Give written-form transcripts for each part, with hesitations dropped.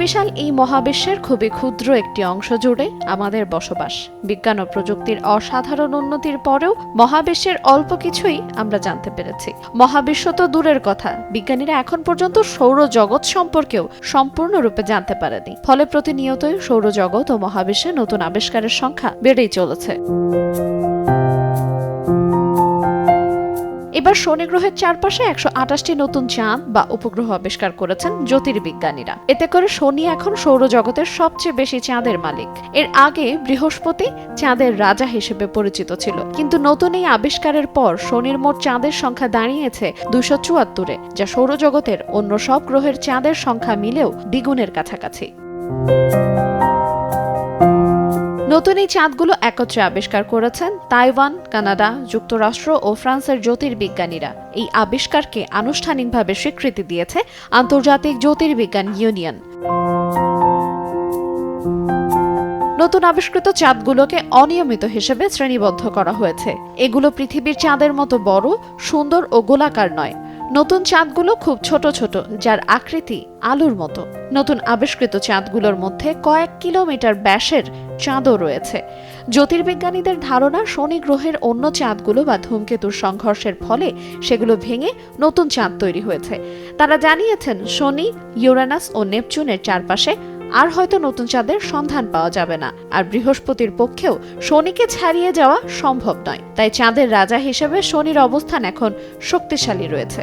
সুবিশাল এই মহাবিশ্বের খুবই ক্ষুদ্র একটি অংশ জুড়ে আমাদের বসবাস। বিজ্ঞান ও প্রযুক্তির অসাধারণ উন্নতির পরেও মহাবিশ্বের অল্প কিছুই আমরা জানতে পেরেছি। মহাবিশ্ব তো দূরের কথা, বিজ্ঞানীরা এখন পর্যন্ত সৌরজগৎ সম্পর্কেও সম্পূর্ণরূপে জানতে পারেনি। ফলে প্রতিনিয়তই সৌরজগৎ ও মহাবিশ্বে নতুন আবিষ্কারের সংখ্যা বেড়েই চলেছে। এবার শনি গ্রহের চারপাশে 128টি নতুন চাঁদ বা উপগ্রহ আবিষ্কার করেছেন জ্যোতির্বিজ্ঞানীরা। এতে করে শনি এখন সৌরজগতের সবচেয়ে বেশি চাঁদের মালিক। এর আগে বৃহস্পতি চাঁদের রাজা হিসেবে পরিচিত ছিল, কিন্তু নতুন এই আবিষ্কারের পর শনির মোট চাঁদের সংখ্যা দাঁড়িয়েছে 274-এ, যা সৌরজগতের অন্য সব গ্রহের চাঁদের সংখ্যা মিলেও দ্বিগুণের কাছাকাছি। নতুন এই চাঁদগুলো একত্রে আবিষ্কার করেছেন তাইওয়ান, কানাডা, যুক্তরাষ্ট্র ও ফ্রান্সের জ্যোতির্বিজ্ঞানীরা। এই আবিষ্কারকে আনুষ্ঠানিকভাবে স্বীকৃতি দিয়েছে আন্তর্জাতিক জ্যোতির্বিজ্ঞান ইউনিয়ন। নতুন আবিষ্কৃত চাঁদগুলোকে অনিয়মিত হিসেবে শ্রেণীবদ্ধ করা হয়েছে। এগুলো পৃথিবীর চাঁদের মতো বড়, সুন্দর ও গোলাকার নয়। নতুন চাঁদগুলো খুব ছোট ছোট, যার আকৃতি আলুর মতো। নতুন আবিষ্কৃত চাঁদগুলোর মধ্যে কয়েক কিলোমিটার ব্যাসের চাঁদও রয়েছে। জ্যোতির্বিজ্ঞানীদের ধারণা, শনি গ্রহের অন্য চাঁদগুলো বা ধূমকেতুর সংঘর্ষের ফলে সেগুলো ভেঙে নতুন চাঁদ তৈরি হয়েছে। তারা জানিয়েছেন, শনি, ইউরেনাস ও নেপচুনের চারপাশে আর হয়তো নতুন চাঁদের সন্ধান পাওয়া যাবে না। আর বৃহস্পতির পক্ষেও শনিকে ছাড়িয়ে যাওয়া সম্ভব নয়। তাই চাঁদের রাজা হিসেবে শনির অবস্থান এখন শক্তিশালী রয়েছে।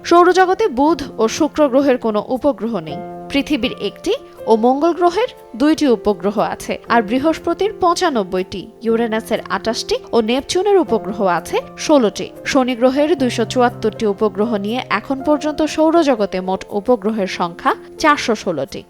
সৌরজগতে বুধ ও শুক্র গ্রহের কোনো উপগ্রহ নেই। পৃথিবীর একটি ও মঙ্গল গ্রহের 2টি উপগ্রহ আছে, আর বৃহস্পতির 95টি, ইউরেনাসের 28টি ও নেপচুনের উপগ্রহ আছে 16টি। শনি গ্রহের 274টি উপগ্রহ নিয়ে এখন পর্যন্ত সৌরজগতে মোট উপগ্রহের সংখ্যা 416টি।